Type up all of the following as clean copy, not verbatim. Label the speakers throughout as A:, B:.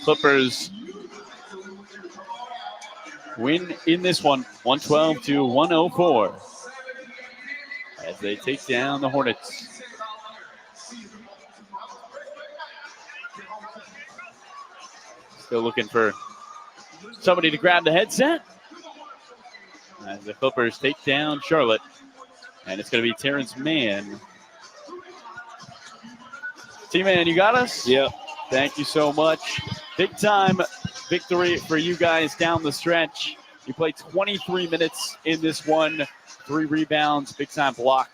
A: Clippers win in this one, 112-104, as they take down the Hornets. Still looking for somebody to grab the headset as the Clippers take down Charlotte. And it's going to be Terrence Mann. T-Man, you got us?
B: Yep.
A: Thank you so much. Big time victory for you guys down the stretch. You played 23 minutes in this one, 3 rebounds, big time block,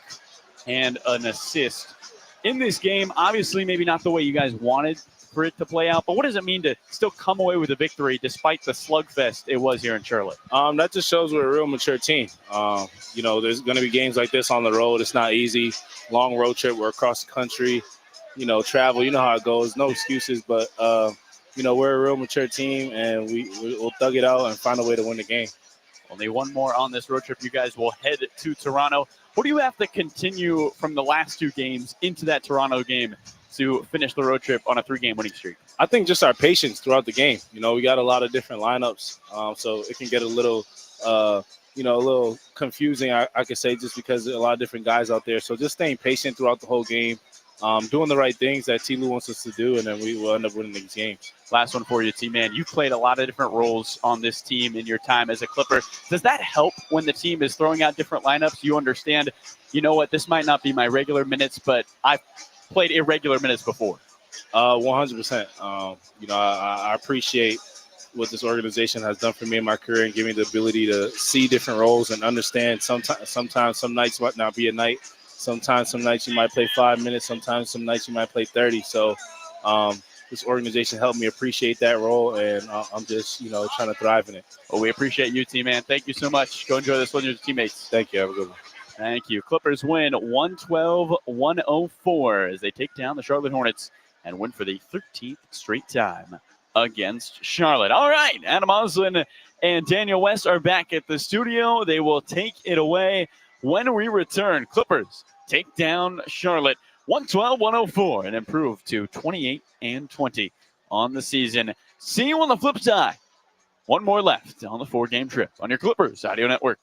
A: and an assist. In this game, obviously maybe not the way you guys wanted for it to play out, but what does it mean to still come away with a victory despite the slugfest it was here in Charlotte?
B: That just shows we're a real mature team. There's going to be games like this on the road. It's not easy. Long road trip. We're across the country. Travel. You know how it goes. No excuses, but we're a real mature team, and we'll thug it out and find a way to win the game.
A: Only one more on this road trip. You guys will head to Toronto. What do you have to continue from the last 2 games into that Toronto game to finish the road trip on a 3-game winning streak?
B: I think just our patience throughout the game. We got a lot of different lineups, so it can get a little confusing, I could say, just because there are a lot of different guys out there. So just staying patient throughout the whole game, doing the right things that T. Lou wants us to do, and then we will end up winning these games.
A: Last one for you, T-Man. You've played a lot of different roles on this team in your time as a Clipper. Does that help when the team is throwing out different lineups? You understand, you know what, this might not be my regular minutes, but I've played irregular minutes before.
B: 100%. I appreciate what this organization has done for me in my career and giving me the ability to see different roles and understand. Sometimes some nights might not be a night. Sometimes some nights you might play 5 minutes. Sometimes some nights you might play 30. So this organization helped me appreciate that role, and I'm just, trying to thrive in it.
A: Well, we appreciate you, T-Man. Thank you so much. Go enjoy this one with your teammates.
B: Thank you. Have a good one.
A: Thank you. Clippers win 112-104 as they take down the Charlotte Hornets and win for the 13th straight time against Charlotte. All right, Adam Oslin and Daniel West are back at the studio. They will take it away when we return. Clippers take down Charlotte 112-104 and improve to 28-20 on the season. See you on the flip side. One more left on the 4-game trip on your Clippers Audio Network.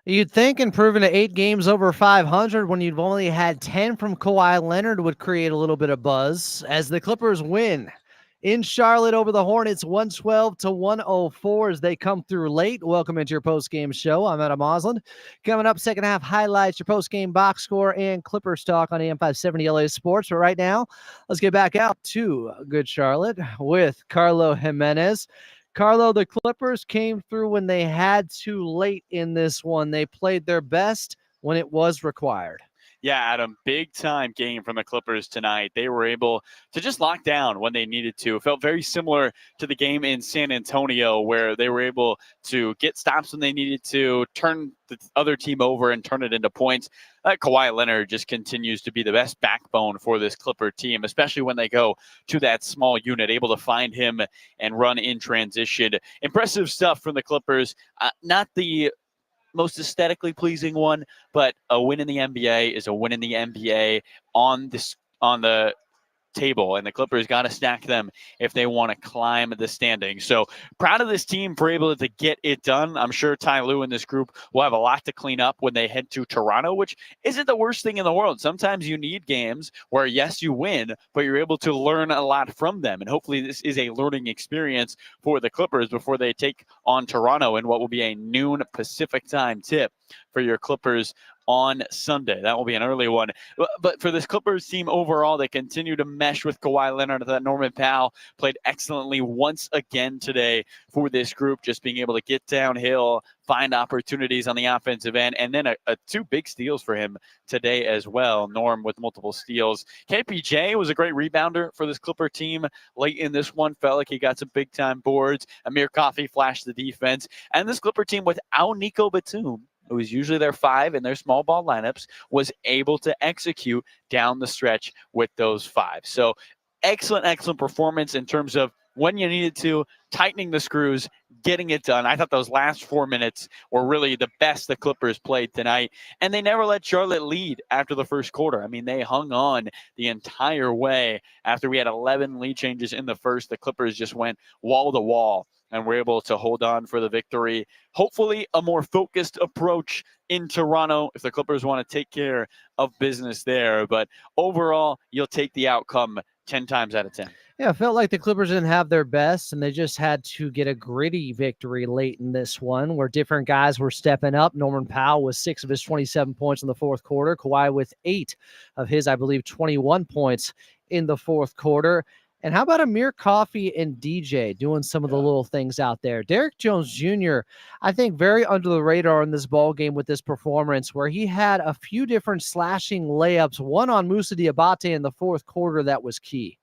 C: You'd think improving to 8 games over 500 when you've only had 10 from Kawhi Leonard would create a little bit of buzz as the Clippers win in Charlotte over the Hornets 112-104 as they come through late. Welcome into your post-game show. I'm Adam Osland. Coming up, second half highlights, your post-game box score, and Clippers talk on AM 570 LA Sports. But right now, let's get back out to good Charlotte with Carlo Jimenez. Carlo, the Clippers came through when they had to late in this one. They played their best when it was required.
A: Yeah, Adam, big time game from the Clippers tonight. They were able to just lock down when they needed to. It felt very similar to the game in San Antonio where they were able to get stops when they needed to, turn the other team over and turn it into points. Kawhi Leonard just continues to be the best backbone for this Clipper team, especially when they go to that small unit, able to find him and run in transition. Impressive stuff from the Clippers. Not the most aesthetically pleasing one, but a win in the NBA is a win in the NBA on the table, and the Clippers got to stack them if they want to climb the standings. So proud of this team for able to get it done. I'm sure Ty Lue and this group will have a lot to clean up when they head to Toronto, which isn't the worst thing in the world. Sometimes you need games where, yes, you win, but you're able to learn a lot from them. And hopefully this is a learning experience for the Clippers before they take on Toronto in what will be a noon Pacific time tip for your Clippers on Sunday. That will be an early one. But for this Clippers team overall, they continue to mesh with Kawhi Leonard. That Norman Powell played excellently once again today for this group, just being able to get downhill, find opportunities on the offensive end, and then two big steals for him today as well. Norm with multiple steals. KPJ was a great rebounder for this Clipper team late in this one. Felt like he got some big-time boards. Amir Coffey flashed the defense. And this Clipper team without Nico Batum, who is usually their 5 in their small ball lineups, was able to execute down the stretch with those 5. So excellent performance in terms of when you needed to, tightening the screws, getting it done. I thought those last 4 minutes were really the best the Clippers played tonight, and they never let Charlotte lead after the first quarter. I mean, they hung on the entire way. After we had 11 lead changes in the first, the Clippers just went wall to wall and were able to hold on for the victory. Hopefully a more focused approach in Toronto if the Clippers want to take care of business there. But overall, you'll take the outcome 10 times out of 10.
C: Yeah, it felt like the Clippers didn't have their best, and they just had to get a gritty victory late in this one where different guys were stepping up. Norman Powell with 6 of his 27 points in the fourth quarter. Kawhi with 8 of his, I believe, 21 points in the fourth quarter. And how about Amir Coffey and DJ doing some of the little things out there? Derrick Jones Jr., I think, very under the radar in this ball game with this performance where he had a few different slashing layups, one on Moussa Diabate in the fourth quarter that was key.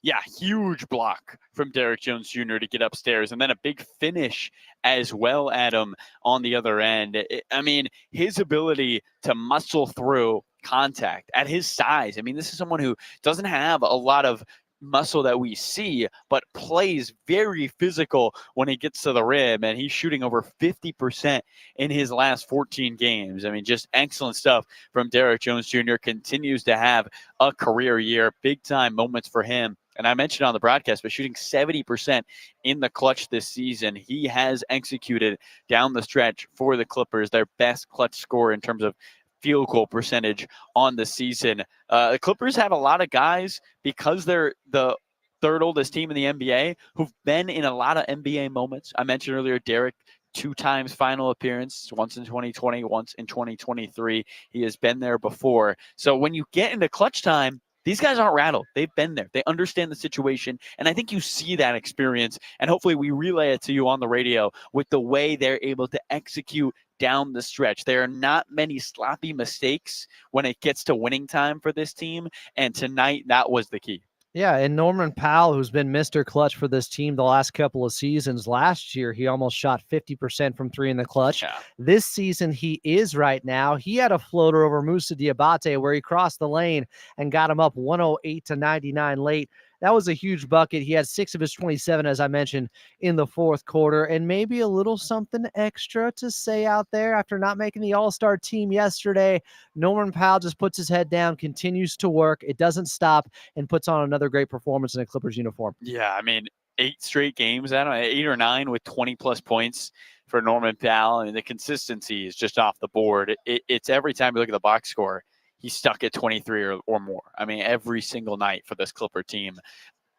A: Yeah, huge block from Derrick Jones Jr. to get upstairs, and then a big finish as well, Adam, on the other end. I mean, his ability to muscle through contact at his size. I mean, this is someone who doesn't have a lot of muscle that we see, but plays very physical when he gets to the rim, and he's shooting over 50% in his last 14 games. I mean, just excellent stuff from Derrick Jones Jr. Continues to have a career year, big time moments for him. And I mentioned on the broadcast, but shooting 70% in the clutch this season. He has executed down the stretch for the Clippers, their best clutch scorer in terms of field goal percentage on the season. The Clippers have a lot of guys, because they're the third oldest team in the NBA, who've been in a lot of NBA moments. I mentioned earlier, Derrick, 2 times final appearance, once in 2020, once in 2023. He has been there before. So when you get into clutch time, these guys aren't rattled. They've been there. They understand the situation. And I think you see that experience. And hopefully we relay it to you on the radio with the way they're able to execute down the stretch. There are not many sloppy mistakes when it gets to winning time for this team. And tonight, that was the key.
C: Yeah, and Norman Powell, who's been Mr. Clutch for this team the last couple of seasons. Last year, he almost shot 50% from 3 in the clutch.
A: Yeah.
C: This season, he is right now. He had a floater over Moussa Diabate where he crossed the lane and got him up 108-99 late. That was a huge bucket. He had 6 of his 27, as I mentioned, in the fourth quarter, and maybe a little something extra to say out there after not making the All-Star team yesterday. Norman Powell just puts his head down, continues to work. It doesn't stop, and puts on another great performance in a Clippers uniform.
A: Yeah, I mean, 8 straight games, I don't know, 8 or 9 with 20-plus points for Norman Powell. And the consistency is just off the board. It's every time you look at the box score, he's stuck at 23 or more. I mean, every single night for this Clipper team.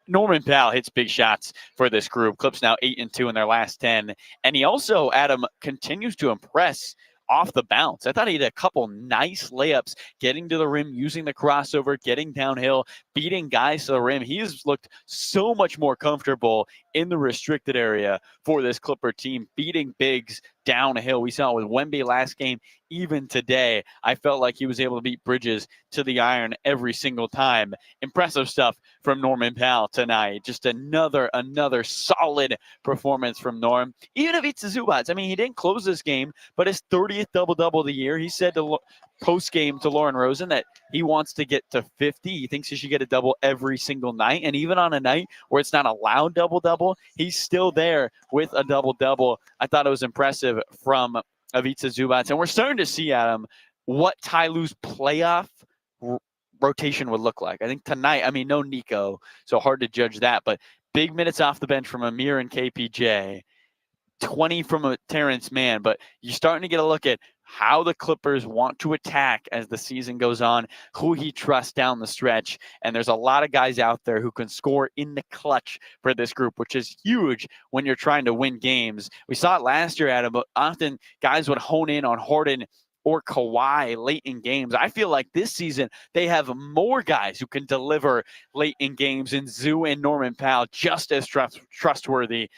A: Norman Powell hits big shots for this group. Clips now 8-2 in their last 10. And he also, Adam, continues to impress off the bounce. I thought he had a couple nice layups, getting to the rim, using the crossover, getting downhill, beating guys to the rim. He's looked so much more comfortable in the restricted area for this Clipper team, beating bigs downhill. We saw it with Wemby last game. Even today, I felt like he was able to beat Bridges to the iron every single time. Impressive stuff from Norman Powell tonight. Just another solid performance from Norm. Even if it's Zubats, I mean, he didn't close this game, but his 30th double-double of the year. He said to post-game to Lauren Rosen that he wants to get to 50. He thinks he should get a double every single night. And even on a night where it's not allowed double-double, he's still there with a double-double. I thought it was impressive from Ivica Zubats. And we're starting to see, Adam, what Ty Lue's playoff rotation would look like. I think tonight, I mean, no Nico, so hard to judge that, but big minutes off the bench from Amir and KPJ, 20 from a Terrence Mann, but you're starting to get a look at how the Clippers want to attack as the season goes on, who he trusts down the stretch. And there's a lot of guys out there who can score in the clutch for this group, which is huge when you're trying to win games. We saw it last year, Adam, but often guys would hone in on Harden or Kawhi late in games. I feel like this season they have more guys who can deliver late in games, and Zoo and Norman Powell just as trustworthy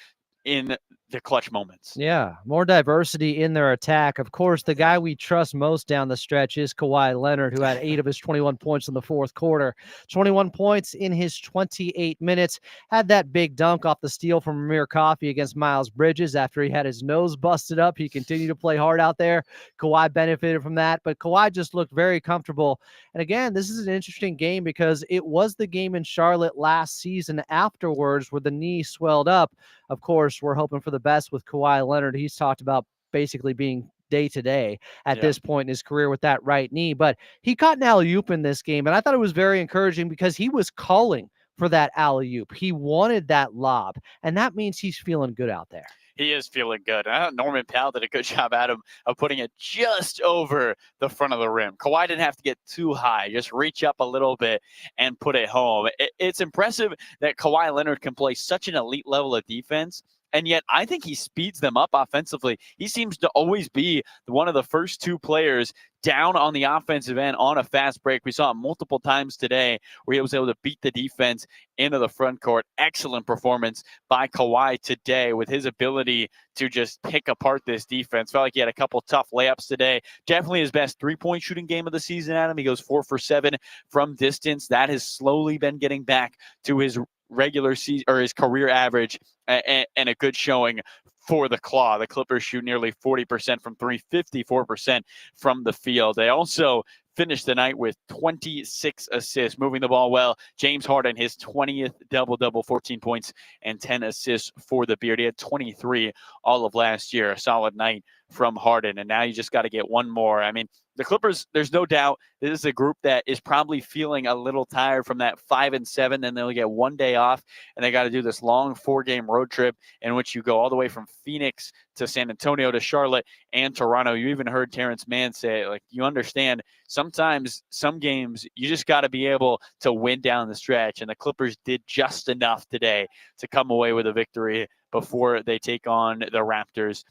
A: in the clutch moments.
C: Yeah, more diversity in their attack. Of course, the guy we trust most down the stretch is Kawhi Leonard, who had 8 of his 21 points in the fourth quarter. 21 points in his 28 minutes. Had that big dunk off the steal from Amir Coffey against Miles Bridges after he had his nose busted up. He continued to play hard out there. Kawhi benefited from that, but Kawhi just looked very comfortable. And again, this is an interesting game because it was the game in Charlotte last season afterwards where the knee swelled up. Of course, we're hoping for the best with Kawhi Leonard. He's talked about basically being day-to-day at this point in his career with that right knee. But he caught an alley-oop in this game, and I thought it was very encouraging because he was calling for that alley-oop. He wanted that lob, and that means he's feeling good out there.
A: He is feeling good. Norman Powell did a good job, Adam, of putting it just over the front of the rim. Kawhi didn't have to get too high, just reach up a little bit and put it home. It's impressive that Kawhi Leonard can play such an elite level of defense, and yet I think he speeds them up offensively. He seems to always be one of the first two players down on the offensive end on a fast break. We saw it multiple times today where he was able to beat the defense into the front court. Excellent performance by Kawhi today with his ability to just pick apart this defense. Felt like he had a couple tough layups today. Definitely his best three-point shooting game of the season, Adam. He goes 4 for 7 from distance. That has slowly been getting back to his regular season or his career average, and a good showing for the Claw. The Clippers shoot nearly 40% from 3, 54% from the field. They also finished the night with 26 assists, moving the ball well. James Harden, his 20th double-double, 14 points and 10 assists for the Beard. He had 23 all of last year. A solid night from Harden, and now you just got to get one more. I mean, the Clippers, there's no doubt this is a group that is probably feeling a little tired from that 5-7. Then they'll get one day off, and they got to do this long 4-game road trip in which you go all the way from Phoenix to San Antonio to Charlotte and Toronto. You even heard Terrence Mann say, like, you understand sometimes some games you just got to be able to win down the stretch, and the Clippers did just enough today to come away with a victory before they take on the Raptors.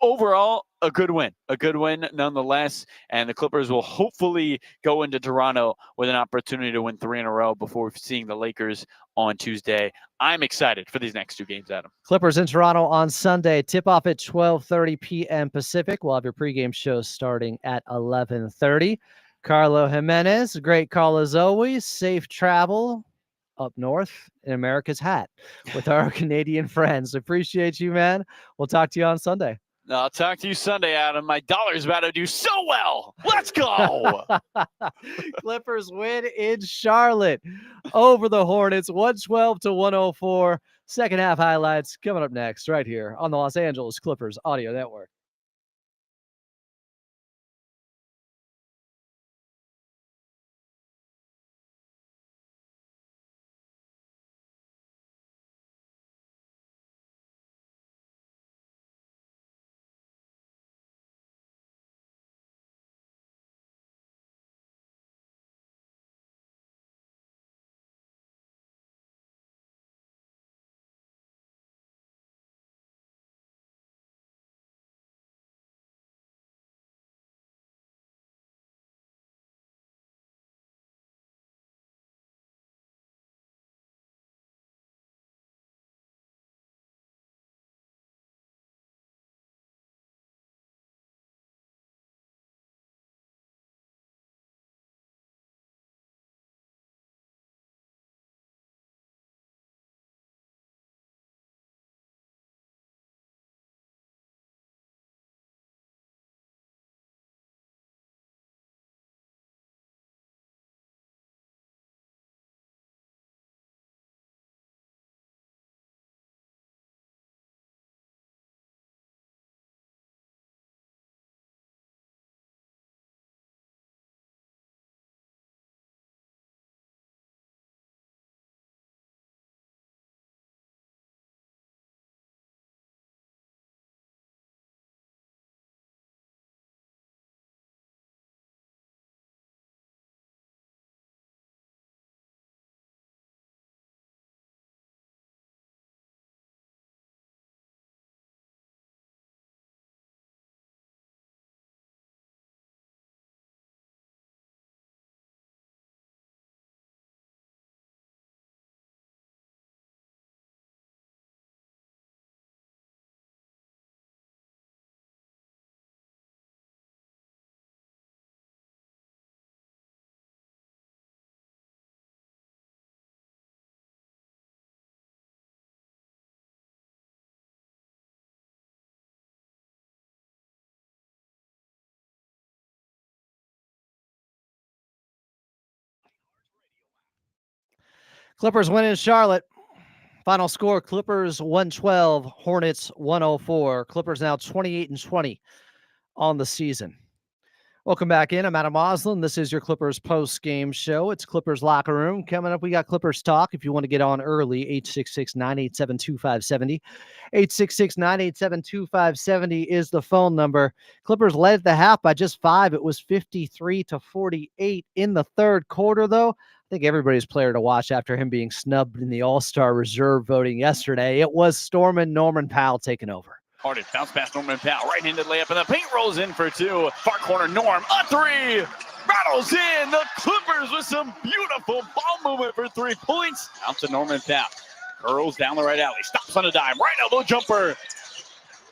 A: Overall, a good win nonetheless, and the Clippers will hopefully go into Toronto with an opportunity to win 3 in a row before seeing the Lakers on Tuesday. I'm excited for these next 2 games, Adam.
C: Clippers in Toronto on Sunday. Tip off at 12:30 p.m. Pacific. We'll have your pregame show starting at 11:30. Carlo Jimenez, great call as always. Safe travel up north in America's hat with our Canadian friends. Appreciate you, man. We'll talk to you on Sunday.
A: I'll talk to you Sunday, Adam. My dollar's about to do so well. Let's go.
C: Clippers win in Charlotte over the Hornets, 112-104. Second half highlights coming up next right here on the Los Angeles Clippers Audio Network. Clippers win in Charlotte. Final score, Clippers 112, Hornets 104. Clippers now 28-20 on the season. Welcome back in. I'm Adam Oslin. This is your Clippers post-game show. It's Clippers Locker Room. Coming up, we got Clippers Talk. If you want to get on early, 866-987-2570. 866-987-2570 is the phone number. Clippers led at the half by just 5. It was 53-48 in the third quarter, though. I think everybody's player to watch after him being snubbed in the All-Star reserve voting yesterday. It was Norman Powell taking over.
A: Harden bounce past Norman Powell. Right-handed layup, and the paint rolls in for 2. Far corner, Norm, a 3. Rattles in. The Clippers with some beautiful ball movement for 3 points. Out to Norman Powell. Curls down the right alley. Stops on a dime. Right elbow jumper.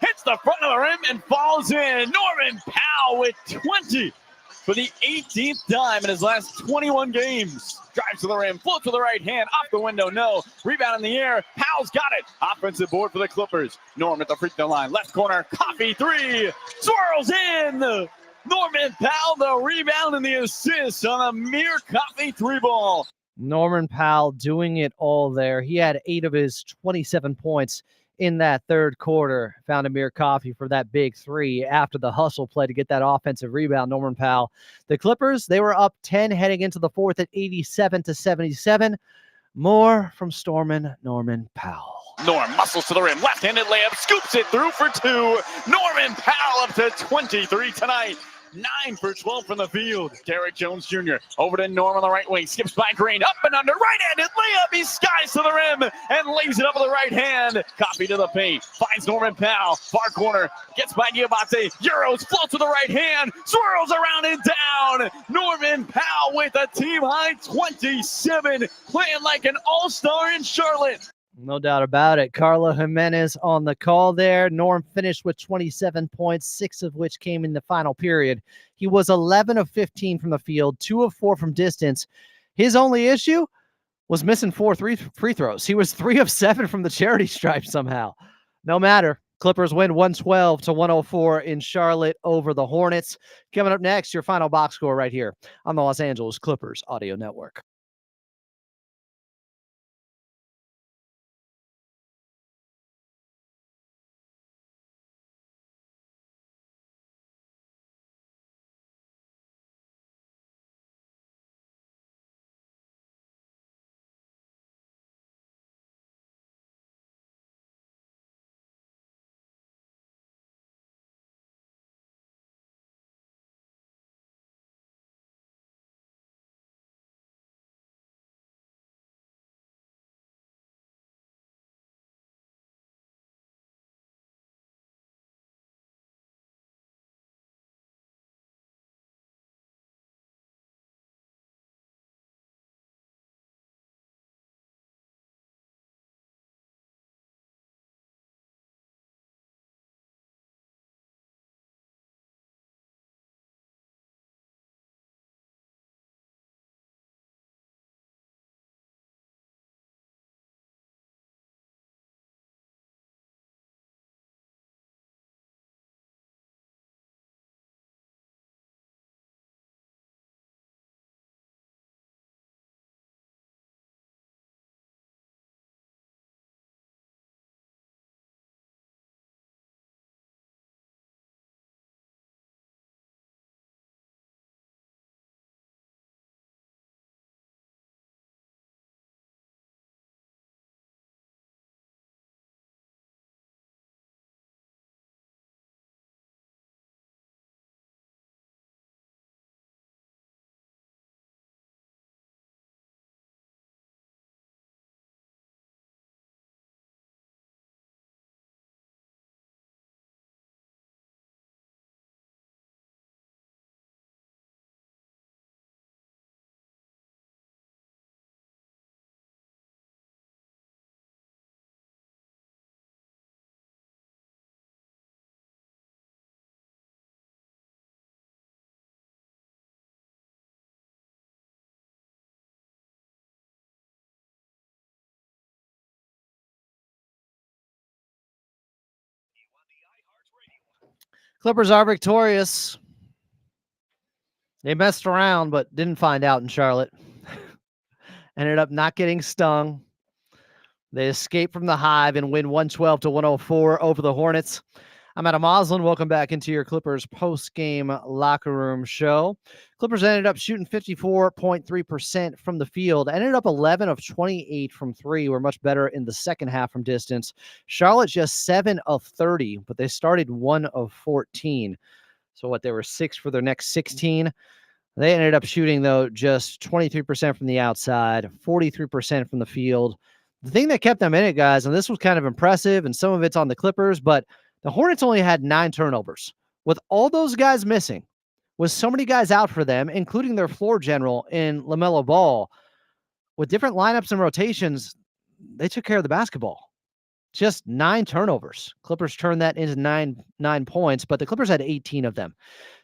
A: Hits the front of the rim and falls in. Norman Powell with 20 for the 18th time in his last 21 games. Drives to the rim, floats with the right hand, off the window, no. Rebound in the air, Powell's got it. Offensive board for the Clippers. Norm at the free throw line, left corner, Coffee 3, swirls in. Norman Powell, the rebound and the assist on a mere Coffee 3 ball.
C: Norman Powell doing it all there. He had 8 of his 27 points in that third quarter. Found Amir Coffey for that big 3 after the hustle play to get that offensive rebound. Norman Powell. The Clippers, they were up 10 heading into the fourth at 87-77. More from Norman Powell.
A: Norm muscles to the rim, left-handed layup, scoops it through for 2. Norman Powell up to 23 tonight. 9 for 12 from the field. Derrick Jones Jr. over to Norm on the right wing. Skips by Green. Up and under. Right-handed layup. He skies to the rim and lays it up with the right hand. Copy to the paint. Finds Norman Powell. Far corner. Gets by Diabate. Euros. Floats with the right hand. Swirls around and down. Norman Powell with a team-high 27. Playing like an all-star in Charlotte.
C: No doubt about it. Carlo Jimenez on the call there. Norm finished with 27 points, 6 of which came in the final period. He was 11 of 15 from the field, 2 of 4 from distance. His only issue was missing 4 free throws. He was 3 of 7 from the charity stripe somehow. No matter. Clippers win 112-104 in Charlotte over the Hornets. Coming up next, your final box score right here on the Los Angeles Clippers Audio Network. Clippers are victorious. They messed around, but didn't find out in Charlotte. ended up not getting stung. They escape from the hive and win 112 to 104 over the Hornets. I'm Adam Moslin. Welcome back into your Clippers post-game locker room show. Clippers ended up shooting 54.3% from the field, ended up 11 of 28 from three. Were much better in the second half from distance. Charlotte just 7 of 30, but they started 1 of 14. So what, they were 6 for their next 16. They ended up shooting, though, just 23% from the outside, 43% from the field. The thing that kept them in it, guys, and this was kind of impressive, and some of it's on the Clippers, but the Hornets only had 9 turnovers. With all those guys missing, with so many guys out for them, including their floor general in LaMelo Ball, with different lineups and rotations, they took care of the basketball. Just 9 turnovers. Clippers turned that into nine points, but the Clippers had 18 of them,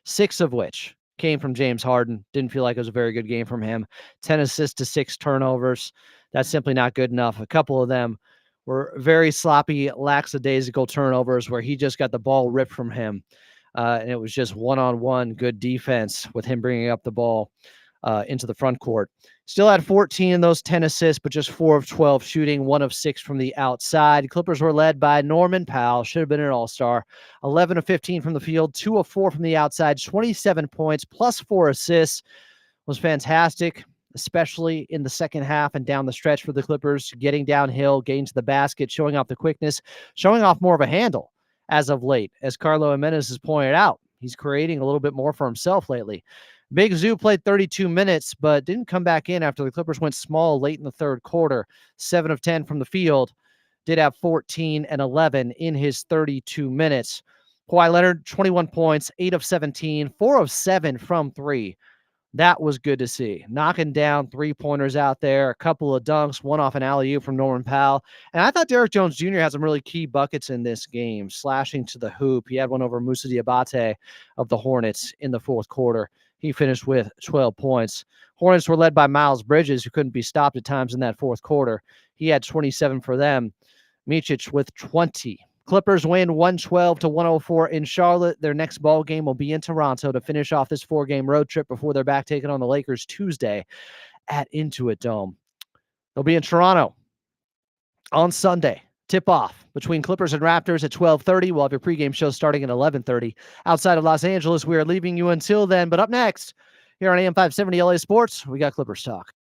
C: 6 of which came from James Harden. Didn't feel like it was a very good game from him. 10 assists to 6 turnovers. That's simply not good enough. A couple of them were very sloppy, lackadaisical turnovers where he just got the ball ripped from him. And it was just one-on-one good defense with him bringing up the ball into the front court. Still had 14 in those 10 assists, but just 4 of 12 shooting, 1 of 6 from the outside. Clippers were led by Norman Powell, should have been an all-star. 11 of 15 from the field, 2 of 4 from the outside, 27 points, plus 4 assists. Was fantastic, especially in the second half and down the stretch for the Clippers, getting downhill, getting to the basket, showing off the quickness, showing off more of a handle as of late. As Carlo Jimenez has pointed out, he's creating a little bit more for himself lately. Big Zoo played 32 minutes, but didn't come back in after the Clippers went small late in the third quarter. 7 of 10 from the field. Did have 14 and 11 in his 32 minutes. Kawhi Leonard, 21 points, 8 of 17, 4 of 7 from 3. That was good to see. Knocking down 3-pointers out there, a couple of dunks, one off an alley-oop from Norman Powell. And I thought Derrick Jones Jr. had some really key buckets in this game, slashing to the hoop. He had one over Moussa Diabate of the Hornets in the fourth quarter. He finished with 12 points. Hornets were led by Miles Bridges, who couldn't be stopped at times in that fourth quarter. He had 27 for them. Micic with 20. Clippers win 112 to 104 in Charlotte. Their next ball game will be in Toronto to finish off this 4-game road trip before they're back taking on the Lakers Tuesday at Intuit Dome. They'll be in Toronto on Sunday. Tip-off between Clippers and Raptors at 12:30. We'll have your pregame show starting at 11:30. Outside of Los Angeles, we are leaving you until then. But up next, here on AM 570 LA Sports, we got Clippers Talk.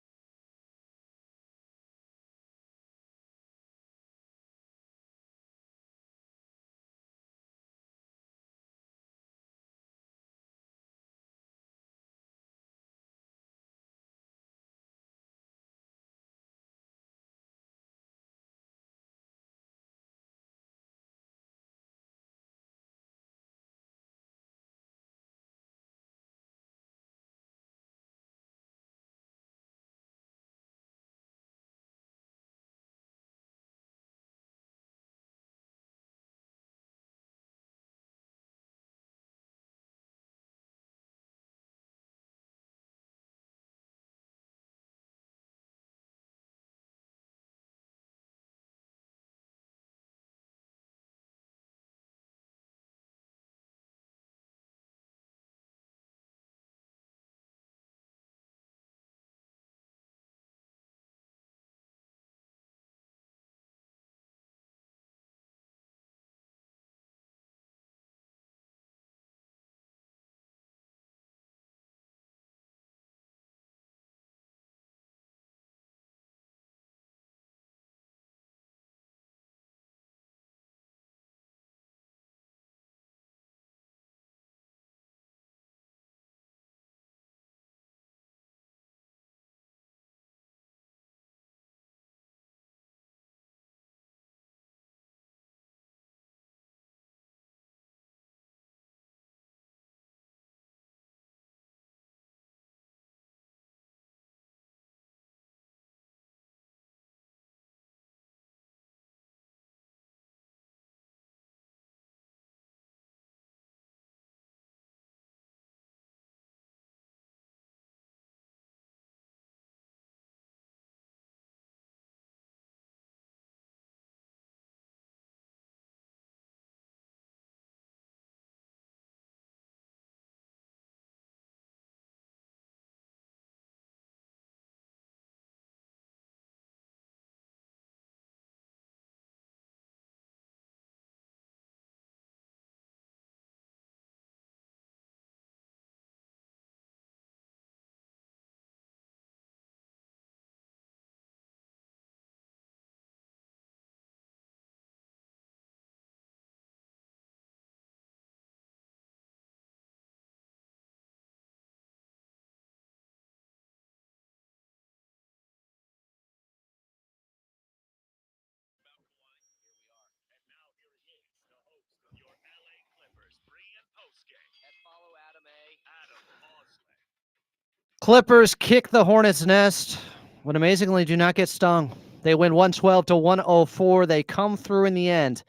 C: Clippers kick the Hornets' nest, but amazingly do not get stung. They win 112 to 104. They come through in the end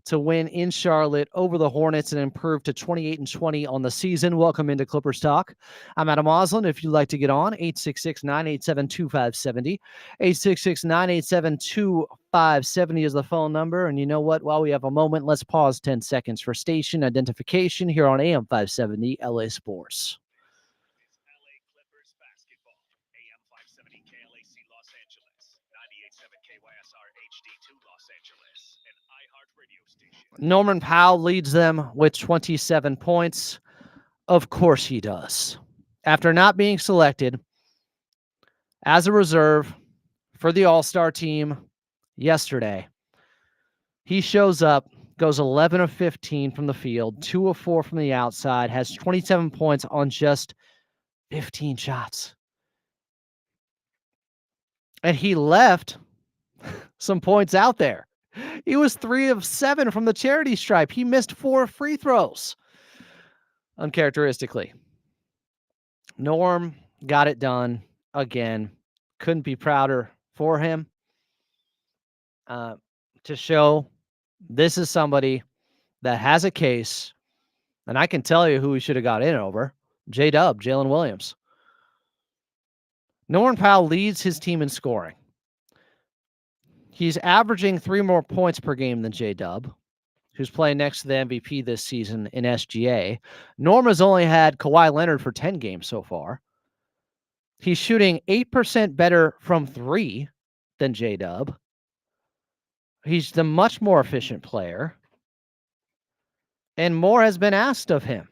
C: to win in Charlotte over the Hornets and improve to 28-20 on the season. Welcome into Clippers Talk. I'm Adam Oslin. If you'd like to get on, 866-987-2570. 866-987-2570 is the phone number. And you know what? While we have a moment, let's pause 10 seconds for station identification here on AM 570 LA Sports. Norman Powell leads them with 27 points. Of course he does. After not being selected as a reserve for the All-Star team yesterday, he shows up, goes 11 of 15 from the field, 2 of 4 from the outside, has 27 points on just 15 shots. And he left some points out there. He was 3 of 7 from the charity stripe. He missed 4 free throws. Uncharacteristically. Norm got it done again. Couldn't be prouder for him. To show this is somebody that has a case, and I can tell you who he should have got in over. J-Dub, Jalen Williams. Norman Powell leads his team in scoring. He's averaging 3 more points per game than J-Dub, who's playing next to the MVP this season in SGA. Norma's only had Kawhi Leonard for 10 games so far. He's shooting 8% better from 3 than J-Dub. He's the much more efficient player. And more has been asked of him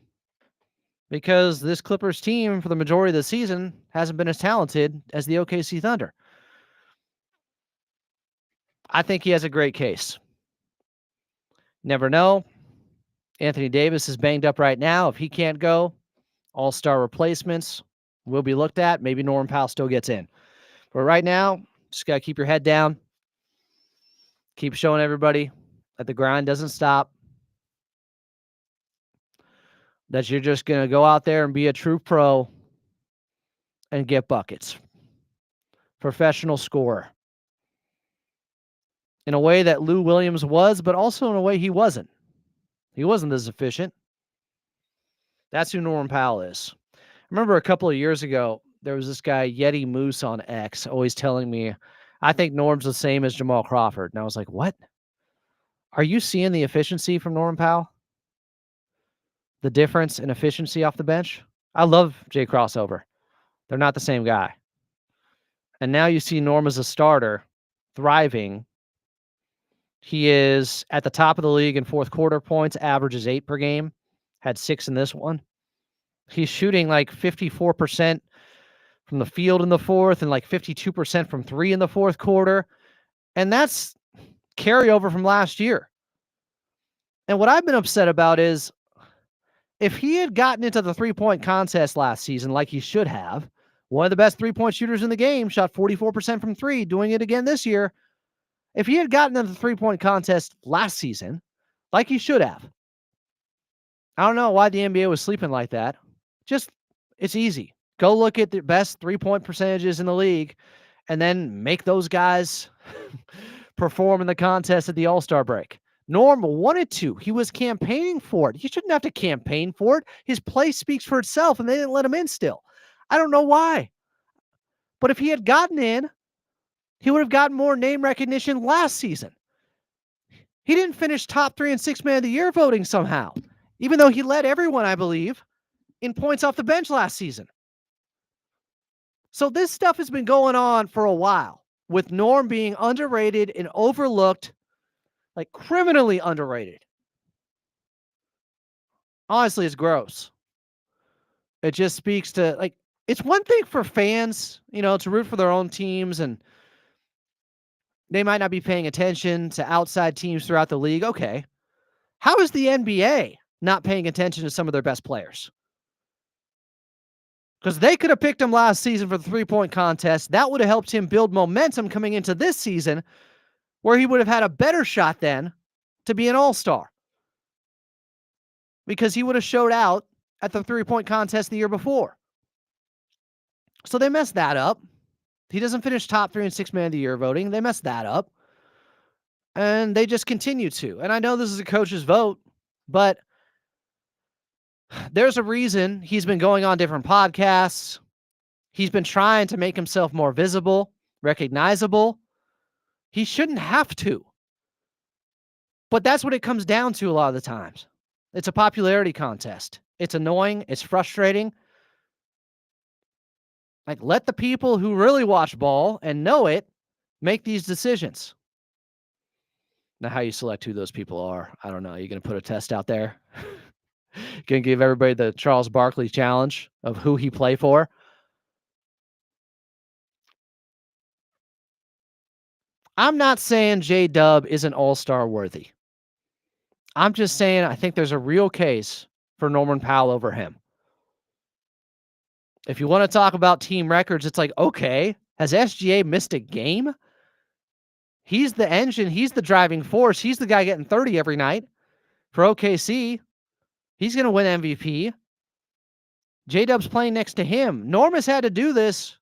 C: because this Clippers team for the majority of the season hasn't been as talented as the OKC Thunder. I think he has a great case. Never know. Anthony Davis is banged up right now. If he can't go, all-star replacements will be looked at. Maybe Norman Powell still gets in. But right now, just got to keep your head down. Keep showing everybody that the grind doesn't stop. That you're just going to go out there and be a true pro and get buckets. Professional scorer. In a way that Lou Williams was, but also in a way he wasn't. He wasn't as efficient. That's who Norman Powell is. I remember a couple of years ago, there was this guy, Yeti Moose on X, always telling me, I think Norm's the same as Jamal Crawford. And I was like, what? Are you seeing the efficiency from Norman Powell? The difference in efficiency off the bench? I love Jay Crossover. They're not the same guy. And now you see Norm as a starter, thriving. He is at the top of the league in fourth quarter points, averages 8 per game, had 6 in this one. He's shooting like 54% from the field in the fourth and like 52% from 3 in the fourth quarter. And that's carryover from last year. And what I've been upset about is if he had gotten into the three-point contest last season like he should have, one of the best three-point shooters in the game, shot 44% from 3, doing it again this year. If he had gotten into the three-point contest last season like he should have, I don't know why the NBA was sleeping like that. Just, it's easy. Go look at the best three-point percentages in the league and then make those guys perform in the contest at the All-Star break. Norm wanted to. He was campaigning for it. He shouldn't have to campaign for it. His play speaks for itself, and they didn't let him in still. I don't know why. But if he had gotten in, he would have gotten more name recognition last season. He didn't finish top 3 and 6 man of the year voting somehow, even though he led everyone, I believe, in points off the bench last season. So this stuff has been going on for a while, with Norm being underrated and overlooked, like criminally underrated. Honestly, it's gross. It just speaks to, like, it's one thing for fans, you know, to root for their own teams, and they might not be paying attention to outside teams throughout the league. Okay. How is the NBA not paying attention to some of their best players? Because they could have picked him last season for the three-point contest. That would have helped him build momentum coming into this season, where he would have had a better shot then to be an all-star. Because he would have showed out at the three-point contest the year before. So they messed that up. He doesn't finish top 3 in 6 man of the year voting. They messed that up. And they just continue to. And I know this is a coach's vote, but there's a reason he's been going on different podcasts. He's been trying to make himself more visible, recognizable. He shouldn't have to. But that's what it comes down to a lot of the times. It's a popularity contest. It's annoying. It's frustrating. Like, let the people who really watch ball and know it make these decisions. Now, how you select who those people are, I don't know. You're going to put a test out there? Going to give everybody the Charles Barkley challenge of who he play for? I'm not saying J-Dub isn't all-star worthy. I'm just saying I think there's a real case for Norman Powell over him. If you want to talk about team records, it's like, okay, has SGA missed a game? He's the engine. He's the driving force. He's the guy getting 30 every night for OKC. He's going to win MVP. J-Dub's playing next to him. Norm has had to do this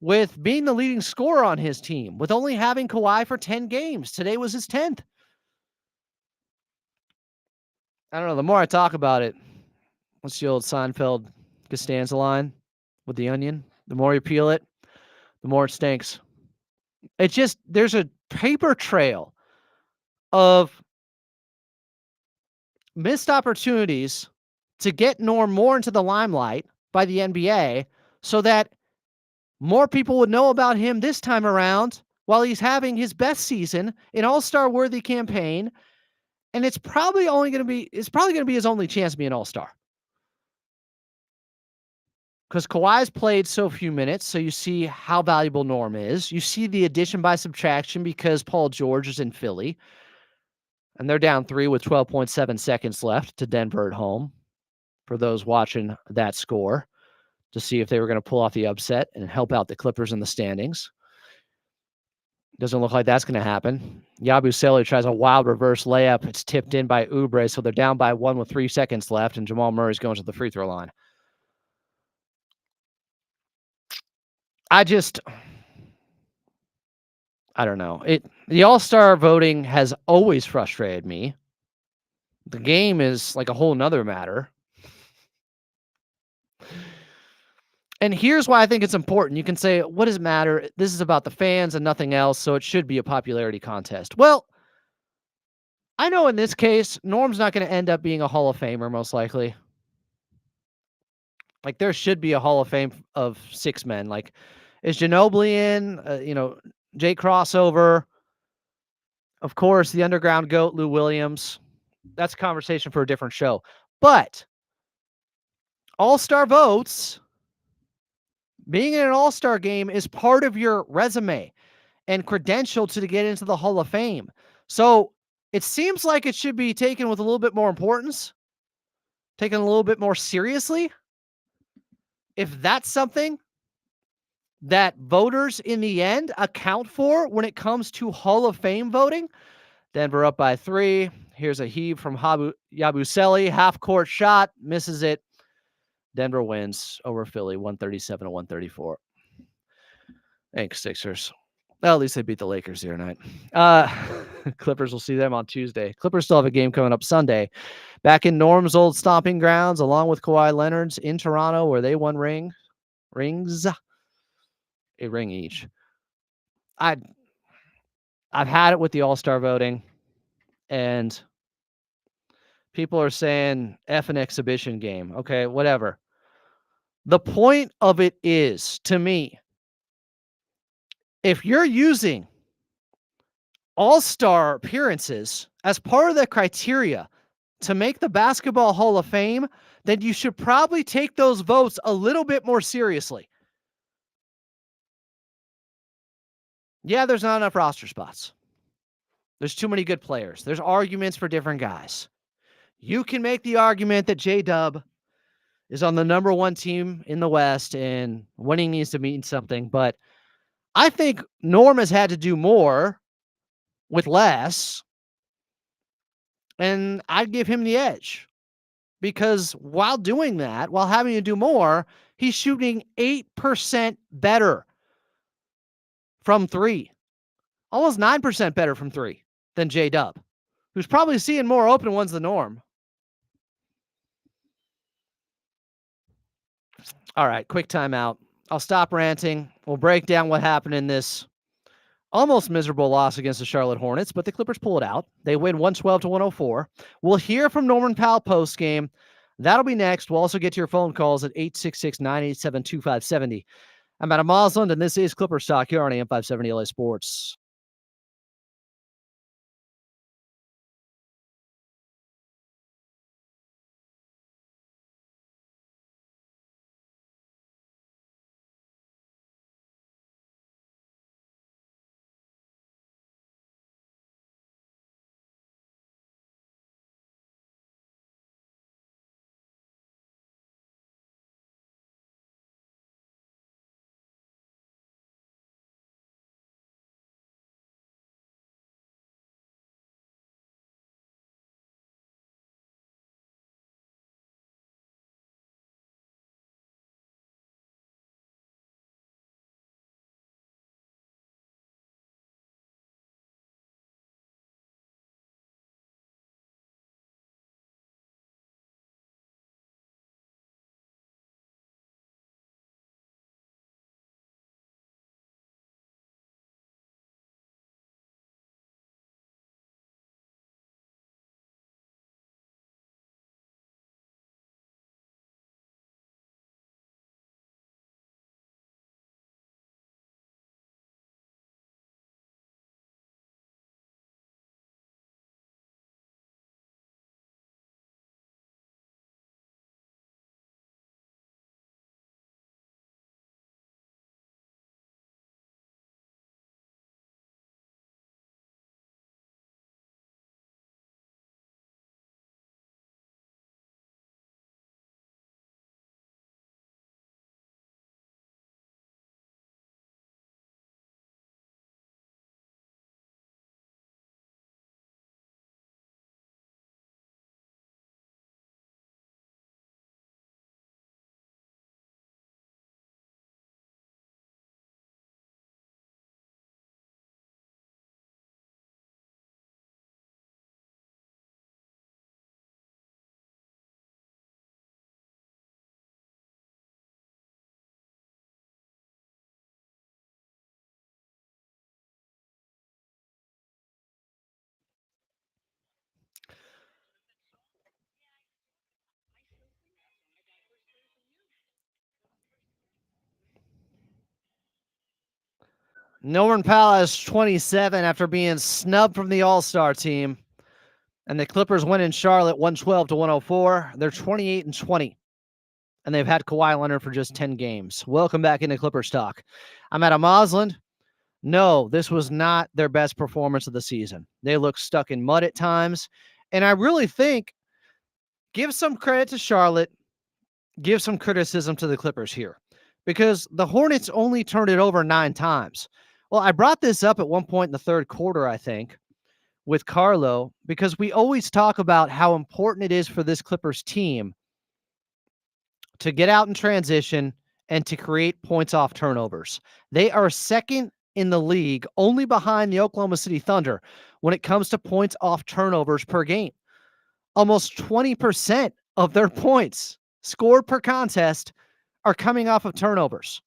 C: with being the leading scorer on his team, with only having Kawhi for 10 games. Today was his 10th. I don't know. The more I talk about it, what's the old Seinfeld Costanza line with the onion? The more you peel it, the more it stinks. It's just, there's a paper trail of missed opportunities to get Norm more into the limelight by the NBA so that more people would know about him this time around while he's having his best season, an all-star worthy campaign. And it's probably going to be his only chance to be an all-star. Because Kawhi's played so few minutes, so you see how valuable Norm is. You see the addition by subtraction because Paul George is in Philly. And they're down 3 with 12.7 seconds left to Denver at home. For those watching that score, to see if they were going to pull off the upset and help out the Clippers in the standings. Doesn't look like that's going to happen. Yabusele tries a wild reverse layup. It's tipped in by Oubre, so they're down by 1 with 3 seconds left, and Jamal Murray's going to the free throw line. I don't know. The All-Star voting has always frustrated me. The game is like a whole nother matter. And here's why I think it's important. You can say, what does it matter? This is about the fans and nothing else, so it should be a popularity contest. Well, I know in this case, Norm's not going to end up being a Hall of Famer, most likely. Like, there should be a Hall of Fame of 6 men. Like, is Ginobili in? Jay Crossover. Of course, the underground GOAT, Lou Williams. That's a conversation for a different show. But All-Star votes, being in an All-Star game is part of your resume and credential to get into the Hall of Fame. So it seems like it should be taken with a little bit more importance, taken a little bit more seriously. If that's something that voters in the end account for when it comes to Hall of Fame voting, Denver up by 3. Here's a heave from Yabusele. Half-court shot. Misses it. Denver wins over Philly, 137-134. Thanks, Sixers. Well, at least they beat the Lakers the other night. Clippers will see them on Tuesday. Clippers still have a game coming up Sunday. Back in Norm's old stomping grounds, along with Kawhi Leonard's in Toronto, where they won rings. A ring each. I've had it with the All-Star voting, and people are saying F an exhibition game. Okay, whatever. The point of it is, to me, if you're using All-Star appearances as part of the criteria to make the Basketball Hall of Fame, then you should probably take those votes a little bit more seriously. Yeah, there's not enough roster spots. There's too many good players. There's arguments for different guys. You can make the argument that J-Dub is on the number 1 team in the West and winning needs to mean something, but I think Norm has had to do more with less, and I'd give him the edge because while doing that, while having to do more, he's shooting 8% better from three, almost 9% better from three than J-Dub, who's probably seeing more open ones than norm. All right, quick timeout. I'll stop ranting. We'll break down what happened in this almost miserable loss against the Charlotte Hornets, but the Clippers pull it out. They win 112-104. We'll hear from Norman Powell post-game. That'll be next. We'll also get to your phone calls at 866-987-2570. I'm Adam Mosland, and this is Clippers Talk here on AM 570 LA Sports. Norman Powell has 27 after being snubbed from the All-Star team. And the Clippers win in Charlotte 112-104. They're 28-20. And they've had Kawhi Leonard for just 10 games. Welcome back into Clippers Talk. I'm Adam Mosland. No, this was not their best performance of the season. They look stuck in mud at times. And I really think, give some credit to Charlotte, give some criticism to the Clippers here. Because the Hornets only turned it over 9 times. Well, I brought this up at one point in the third quarter, I think, with Carlo, because we always talk about how important it is for this Clippers team to get out in transition and to create points off turnovers. They are second in the league, only behind the Oklahoma City Thunder, when it comes to points off turnovers per game. Almost 20% of their points scored per contest are coming off of turnovers.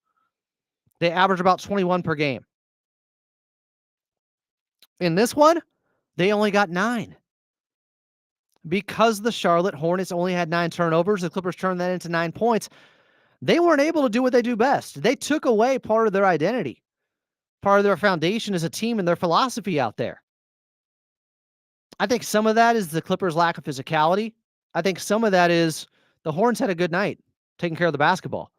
C: They average about 21 per game. In this one, they only got 9. Because the Charlotte Hornets only had 9 turnovers, the Clippers turned that into 9 points. They weren't able to do what they do best. They took away part of their identity, part of their foundation as a team and their philosophy out there. I think some of that is the Clippers' lack of physicality. I think some of that is the Hornets had a good night taking care of the basketball.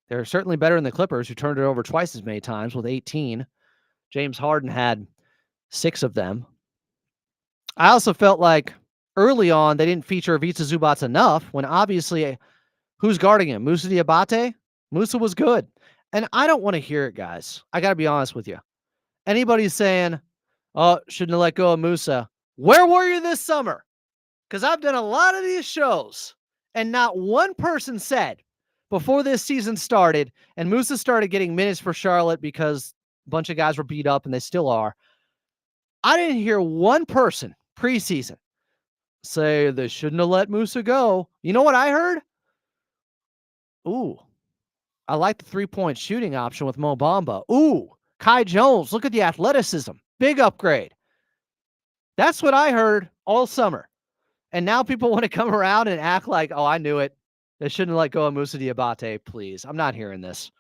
C: They're certainly better than the Clippers, who turned it over twice as many times with 18. James Harden had 6 of them. I also felt like early on they didn't feature Ivica Zubac enough when obviously who's guarding him? Moussa Diabate? Moussa was good. And I don't want to hear it, guys. I got to be honest with you. Anybody saying, oh, shouldn't have let go of Moussa. Where were you this summer? Because I've done a lot of these shows, And not one person said before this season started and Musa started getting minutes for Charlotte because a bunch of guys were beat up and they still are. I didn't hear one person preseason say they shouldn't have let Musa go. You know what I heard? Ooh, I like the 3-point shooting option with Mo Bamba. Ooh, Kai Jones, look at the athleticism. Big upgrade. That's what I heard all summer. And now people want to come around and act like, oh, I knew it. They shouldn't let go of Musa Diabate, please. I'm not hearing this.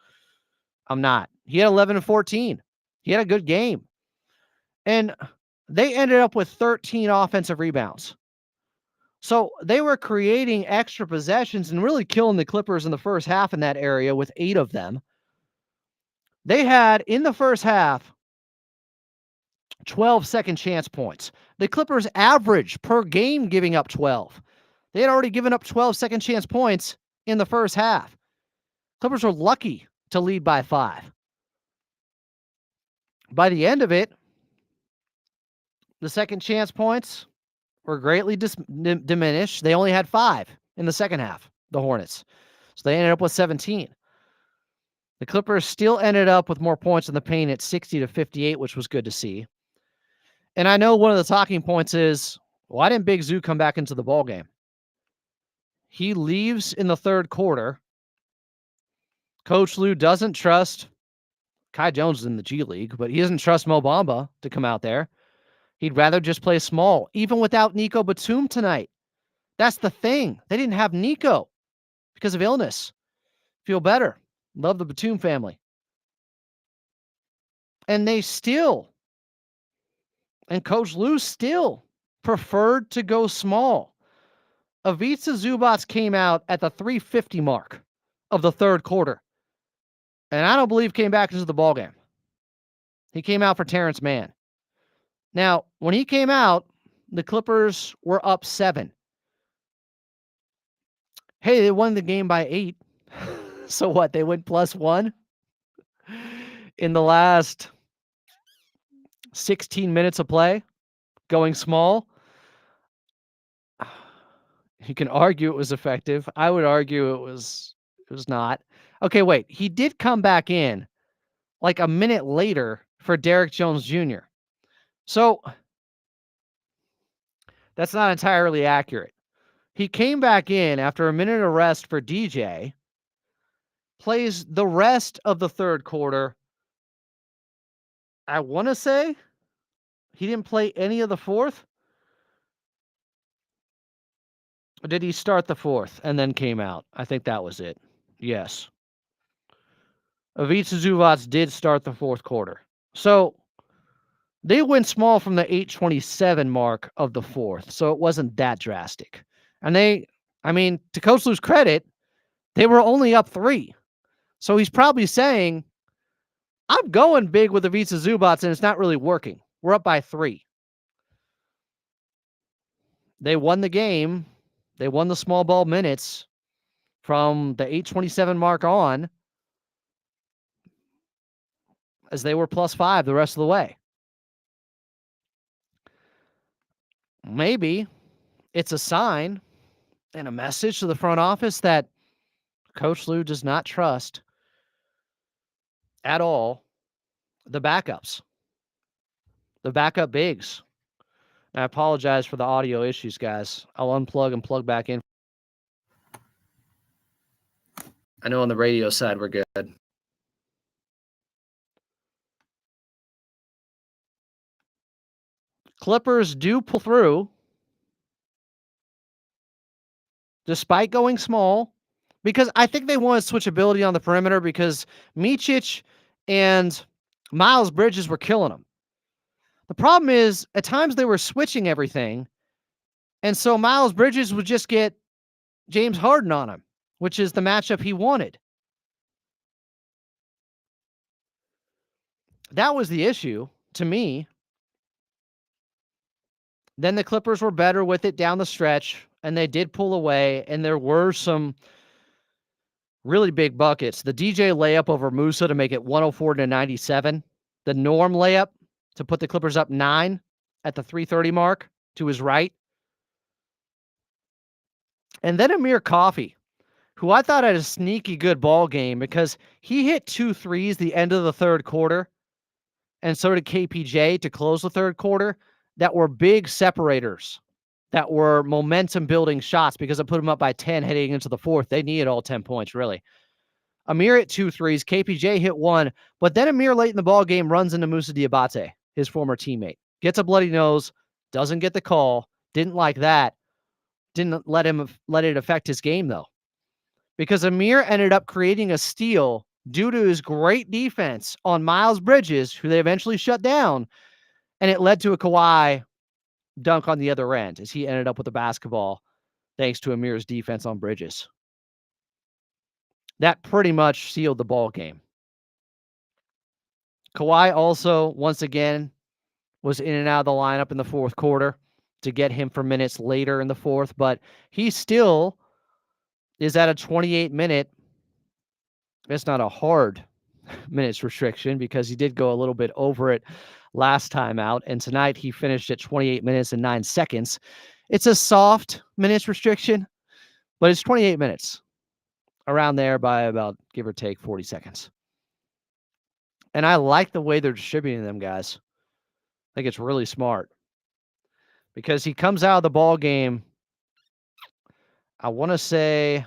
C: I'm not. He had 11 and 14. He had a good game. And they ended up with 13 offensive rebounds. So they were creating extra possessions and really killing the Clippers in the first half in that area with 8 of them. They had, in the first half, 12 second chance points. The Clippers average per game giving up 12. They had already given up 12 second chance points in the first half. Clippers were lucky to lead by 5. By the end of it, the second chance points were greatly diminished. They only had 5 in the second half, the Hornets. So they ended up with 17. The Clippers still ended up with more points in the paint at 60-58, which was good to see. And I know one of the talking points is, why didn't Big Zoo come back into the ballgame? He leaves in the third quarter. Coach Lue doesn't trust Kai Jones is in the G League, but he doesn't trust Mo Bamba to come out there. He'd rather just play small, even without Nico Batum tonight. That's the thing. They didn't have Nico because of illness. Feel better. Love the Batum family. And they still, and Coach Lue still preferred to go small. Ivica Zubac came out at the 3:50 mark of the third quarter. And I don't believe came back into the ballgame. He came out for Terrence Mann. Now, when he came out, the Clippers were up 7. Hey, they won the game by 8. So what? They went +1 in the last 16 minutes of play, going small. You can argue it was effective. I would argue it was not. Okay, wait. He did come back in like a minute later for Derrick Jones Jr. So that's not entirely accurate. He came back in after a minute of rest for DJ, plays the rest of the third quarter. I want to say he didn't play any of the fourth. Or did he start the fourth and then came out? I think that was it. Yes. Ivica Zubac did start the fourth quarter. So they went small from the 8:27 mark of the fourth. So it wasn't that drastic. And to Coach Lue's credit, they were only up 3. So he's probably saying, I'm going big with Ivica Zubac and it's not really working. We're up by 3. They won the game. They won the small ball minutes from the 8:27 mark on as they were +5 the rest of the way. Maybe it's a sign and a message to the front office that Coach Lue does not trust at all the backups, the backup bigs. And I apologize for the audio issues, guys. I'll unplug and plug back in. I know on the radio side we're good. Clippers do pull through despite going small, because I think they wanted switchability on the perimeter because Micic and Miles Bridges were killing them. The problem is at times they were switching everything, and so Miles Bridges would just get James Harden on him, which is the matchup he wanted. That was the issue to me. Then the Clippers were better with it down the stretch, and they did pull away, and there were some really big buckets. The DJ layup over Musa to make it 104-97. The Norm layup to put the Clippers up 9 at the 3:30 mark to his right. And then Amir Coffey, who I thought had a sneaky good ball game because he hit 2 threes the end of the third quarter, and so did KPJ to close the third quarter, that were big separators, that were momentum-building shots because it put them up by 10 heading into the fourth. They needed all 10 points, really. Amir hit 2 threes, KPJ hit 1, but then Amir late in the ball game runs into Moussa Diabate, his former teammate. Gets a bloody nose, doesn't get the call, didn't like that. Didn't let it affect his game, though, because Amir ended up creating a steal due to his great defense on Miles Bridges, who they eventually shut down, and it led to a Kawhi dunk on the other end as he ended up with the basketball thanks to Amir's defense on Bridges. That pretty much sealed the ball game. Kawhi also, once again, was in and out of the lineup in the fourth quarter to get him for minutes later in the fourth, but he still is at a 28-minute. It's not a hard minutes restriction because he did go a little bit over it last time out, and tonight he finished at 28 minutes and 9 seconds. It's a soft minutes restriction, but it's 28 minutes, around there by about, give or take, 40 seconds. And I like the way they're distributing them, guys. I think it's really smart because he comes out of the ball game, I want to say,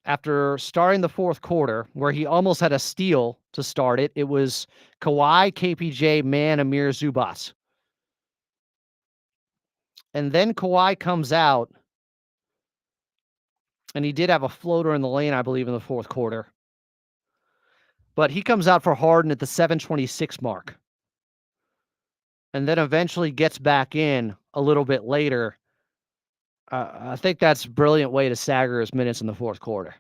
C: after starting the fourth quarter, where he almost had a steal to start it. It was Kawhi, KPJ, Man, Amir, Zubas. And then Kawhi comes out, and he did have a floater in the lane, I believe, in the fourth quarter. But he comes out for Harden at the 7:26 mark. And then eventually gets back in a little bit later. I think that's a brilliant way to stagger his minutes in the fourth quarter,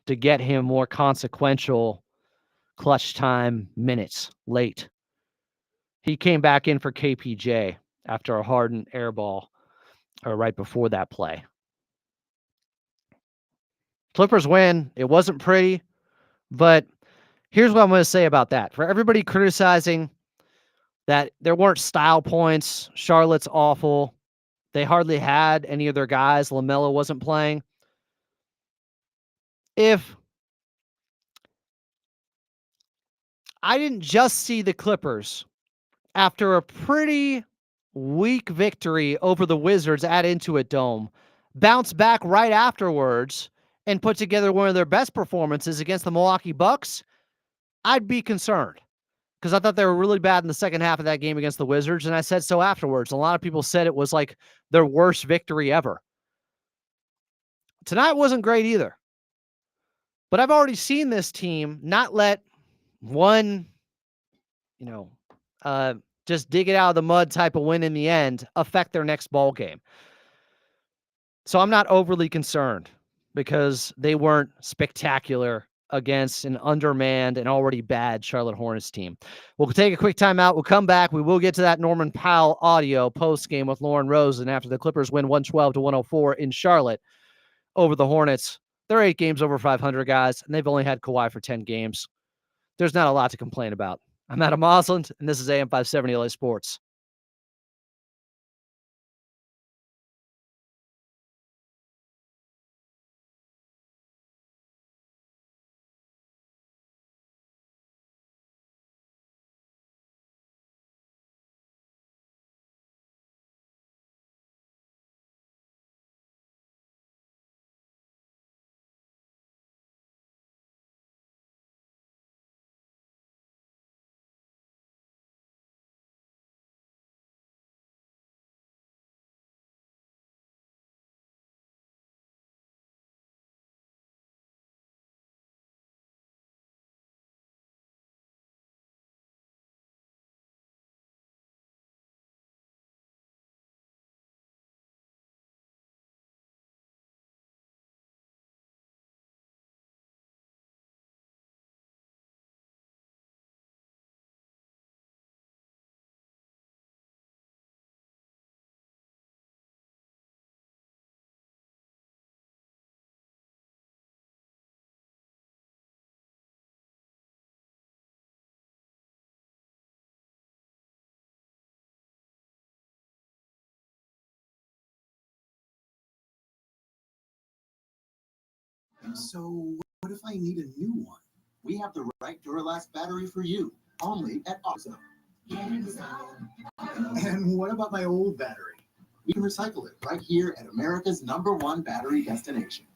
C: to get him more consequential clutch time minutes late. He came back in for KPJ after a Harden air ball, or right before that play. Clippers win. It wasn't pretty, but here's what I'm going to say about that. For everybody criticizing that there weren't style points, Charlotte's awful, they hardly had any of their guys, LaMelo wasn't playing. If I didn't just see the Clippers after a pretty weak victory over the Wizards at Intuit Dome bounce back right afterwards and put together one of their best performances against the Milwaukee Bucks, I'd be concerned because I thought they were really bad in the second half of that game against the Wizards, and I said so afterwards. A lot of people said it was like their worst victory ever. Tonight wasn't great either. But I've already seen this team not let one, just dig it out of the mud type of win in the end affect their next ball game. So I'm not overly concerned because they weren't spectacular against an undermanned and already bad Charlotte Hornets team. We'll take a quick timeout. We'll come back. We will get to that Norman Powell audio post game with Lauren Rosen after the Clippers win 112-104 in Charlotte over the Hornets. They're 8 games over 500, guys, and they've only had Kawhi for 10 games. There's not a lot to complain about. I'm Adam Osland, and this is AM 570 LA Sports.
D: So what if I need a new one? We have the right Duralast battery for you, only at AutoZone. And what about my old battery? We can recycle it right here at America's #1 battery destination.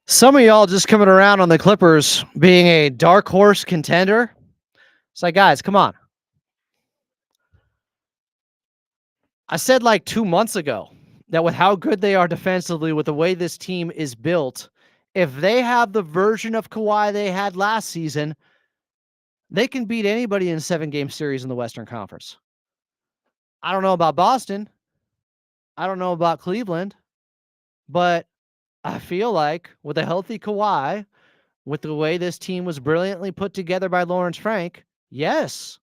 C: Some of y'all just coming around on the Clippers being a dark horse contender. It's like, guys, come on. I said like 2 months ago that with how good they are defensively, with the way this team is built, if they have the version of Kawhi they had last season, they can beat anybody in a 7-game series in the Western Conference. I don't know about Boston. I don't know about Cleveland. But I feel like with a healthy Kawhi, with the way this team was brilliantly put together by Lawrence Frank, yes.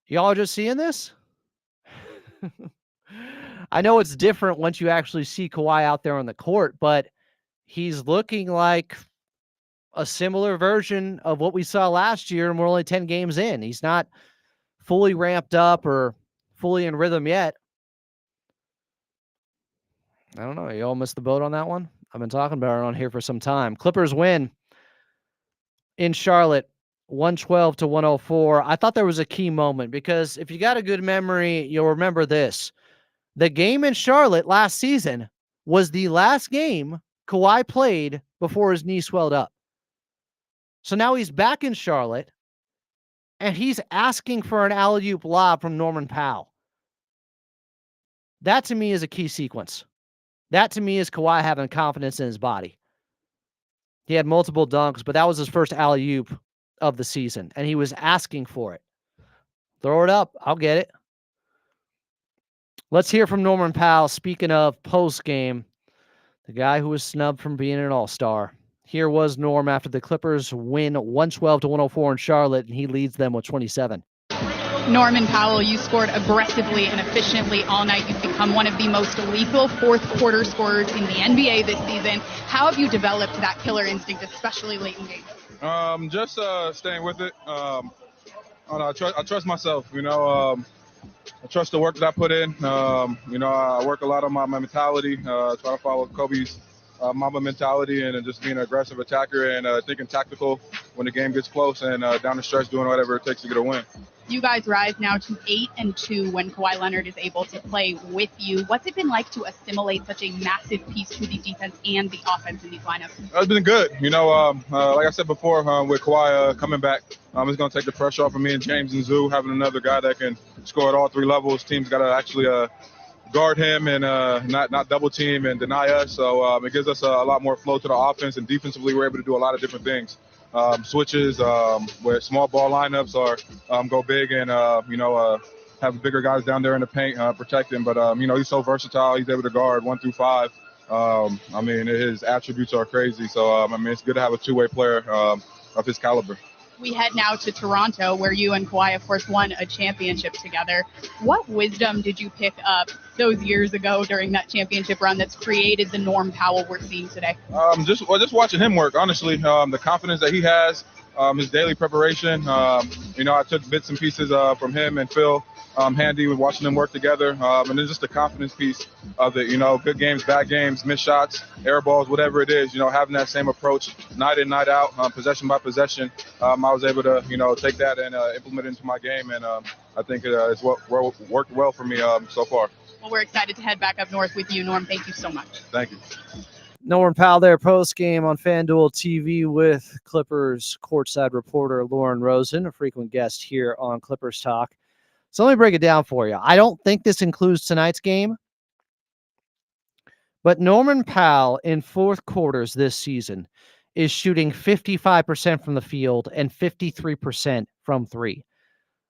C: Y'all are just seeing this? I know it's different once you actually see Kawhi out there on the court, but he's looking like a similar version of what we saw last year, and we're only 10 games in. He's not fully ramped up or fully in rhythm yet. I don't know. You all missed the boat on that one? I've been talking about it on here for some time. Clippers win in Charlotte, 112-104. I thought there was a key moment because if you got a good memory, you'll remember this. The game in Charlotte last season was the last game Kawhi played before his knee swelled up. So now he's back in Charlotte, and he's asking for an alley-oop lob from Norman Powell. That, to me, is a key sequence. That, to me, is Kawhi having confidence in his body. He had multiple dunks, but that was his first alley-oop of the season, and he was asking for it. Throw it up. I'll get it. Let's hear from Norman Powell. Speaking of post-game, the guy who was snubbed from being an all-star. Here was Norm after the Clippers win 112-104 in Charlotte, and he leads them with 27.
E: Norman Powell, you scored aggressively and efficiently all night. You've become one of the most lethal fourth-quarter scorers in the NBA this season. How have you developed that killer instinct, especially late in games?
F: Just staying with it. I trust myself. I trust the work that I put in. I work a lot on my mentality, trying to follow Kobe's Mamba mentality and just being an aggressive attacker and thinking tactical when the game gets close and down the stretch doing whatever it takes to get a win.
E: You guys rise now to 8-2 when Kawhi Leonard is able to play with you. What's it been like to assimilate such a massive piece to the defense and the offense in these lineups?
F: It's been good. Like I said before, with Kawhi coming back, it's going to take the pressure off of me and James and Zoo, having another guy that can score at all three levels. Team's got to actually guard him and not double team and deny us. So it gives us a lot more flow to the offense, and defensively we're able to do a lot of different things. Switches where small ball lineups or go big and have bigger guys down there in the paint protecting. But he's so versatile. He's able to guard 1 through 5. His attributes are crazy. So it's good to have a two-way player of his caliber.
E: We head now to Toronto, where you and Kawhi, of course, won a championship together. What wisdom did you pick up those years ago during that championship run that's created the Norm Powell we're seeing today?
F: Just watching him work, honestly. The confidence that he has, his daily preparation. I took bits and pieces from him and Phil Handy with watching them work together. And then just the confidence piece of it, good games, bad games, missed shots, air balls, whatever it is, having that same approach night in, night out, possession by possession. I was able to, take that and implement it into my game. And I think it's worked well for me so far.
E: Well, we're excited to head back up north with you, Norm. Thank you so much.
F: Thank you.
C: Norman Powell there post-game on FanDuel TV with Clippers courtside reporter Lauren Rosen, a frequent guest here on Clippers Talk. So let me break it down for you. I don't think this includes tonight's game, But Norman Powell in fourth quarters this season is shooting 55% from the field and 53% from three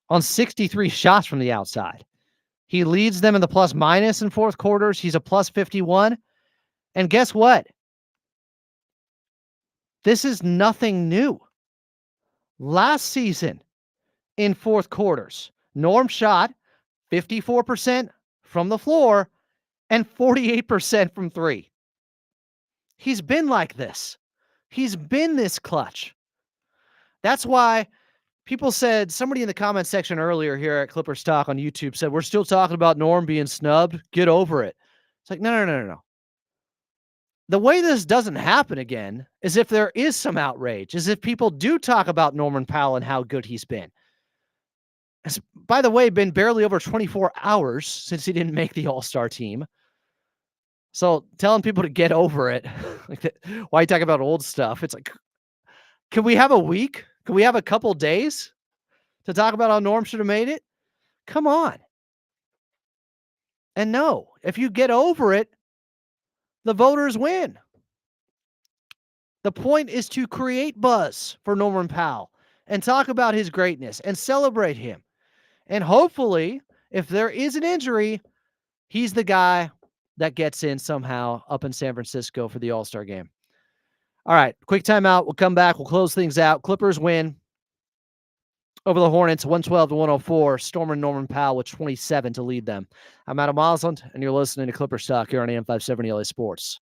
C: on 63 shots from the outside. He leads them in the plus minus in fourth quarters. He's a plus 51. And guess what? This is nothing new. Last season in fourth quarters, Norm shot 54% from the floor and 48% from three. He's been like this. He's been this clutch. That's why people said, somebody in the comment section earlier here at Clippers Talk on YouTube said, we're still talking about Norm being snubbed. Get over it. It's like, no. The way this doesn't happen again is if there is some outrage, is if people do talk about Norman Powell and how good he's been. It's, by the way, been barely over 24 hours since he didn't make the All-Star team. So telling people to get over it, like that, why are you talking about old stuff? It's like, can we have a week? Can we have a couple days to talk about how Norm should have made it? Come on. And no, if you get over it, the voters win. The point is to create buzz for Norman Powell and talk about his greatness and celebrate him. And hopefully, if there is an injury, he's the guy that gets in somehow up in San Francisco for the All-Star game. All right, quick timeout. We'll come back. We'll close things out. Clippers win over the Hornets, 112-104. Storming Norman Powell with 27 to lead them. I'm Adam Osland, and you're listening to Clippers Talk here on AM 570 LA Sports.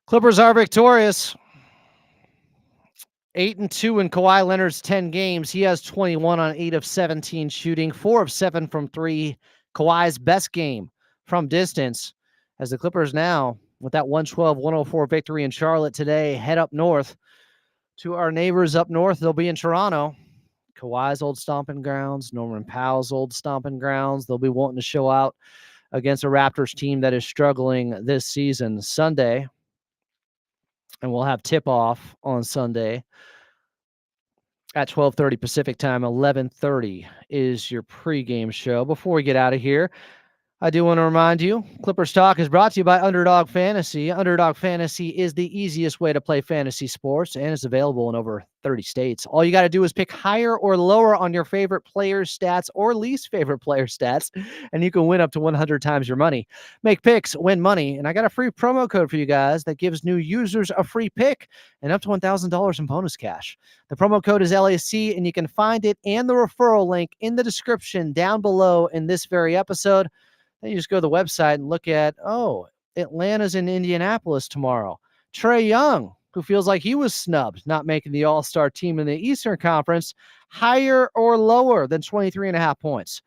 C: Clippers are victorious. 8-2 in Kawhi Leonard's 10 games. He has 21 on 8 of 17 shooting, 4 of 7 from 3. Kawhi's best game from distance as the Clippers now, with that 112-104 victory in Charlotte today, head up north to our neighbors up north. They'll be in Toronto. Kawhi's old stomping grounds, Norman Powell's old stomping grounds. They'll be wanting to show out against a Raptors team that is struggling this season Sunday. And we'll have tip-off on Sunday at 12:30 Pacific time. 11:30 is your pregame show. Before we get out of here, I do want to remind you, Clippers Talk is brought to you by Underdog Fantasy. Underdog Fantasy is the easiest way to play fantasy sports and is available in over 30 states. All you got to do is pick higher or lower on your favorite player's stats or least favorite player stats, and you can win up to 100 times your money. Make picks, win money, and I got a free promo code for you guys that gives new users a free pick and up to $1,000 in bonus cash. The promo code is LAC, and you can find it and the referral link in the description down below in this very episode. Then you just go to the website and look at, Atlanta's in Indianapolis tomorrow. Trae Young, who feels like he was snubbed, not making the All-Star team in the Eastern Conference, higher or lower than 23.5 points.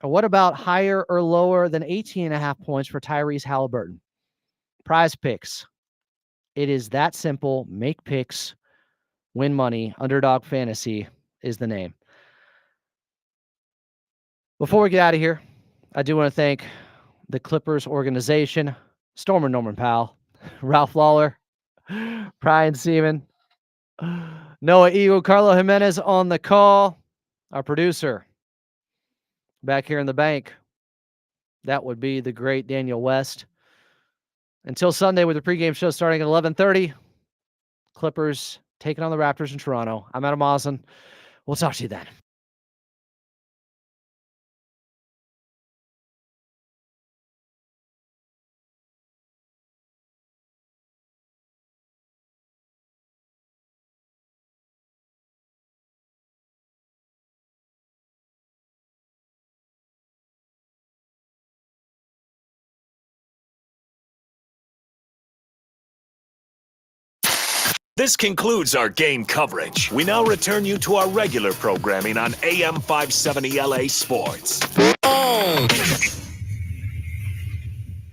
C: Or what about higher or lower than 18.5 points for Tyrese Halliburton? Prize picks. It is that simple. Make picks, win money. Underdog Fantasy is the name. Before we get out of here, I do want to thank the Clippers organization, Stormer Norman Powell, Ralph Lawler, Brian Seaman, Noah Eagle, Carlo Jimenez on the call, our producer back here in the bank. That would be the great Daniel West. Until Sunday with the pregame show starting at 11:30, Clippers taking on the Raptors in Toronto. I'm Adam Oslin. We'll talk to you then.
G: This concludes our game coverage. We now return you to our regular programming on AM 570 LA Sports.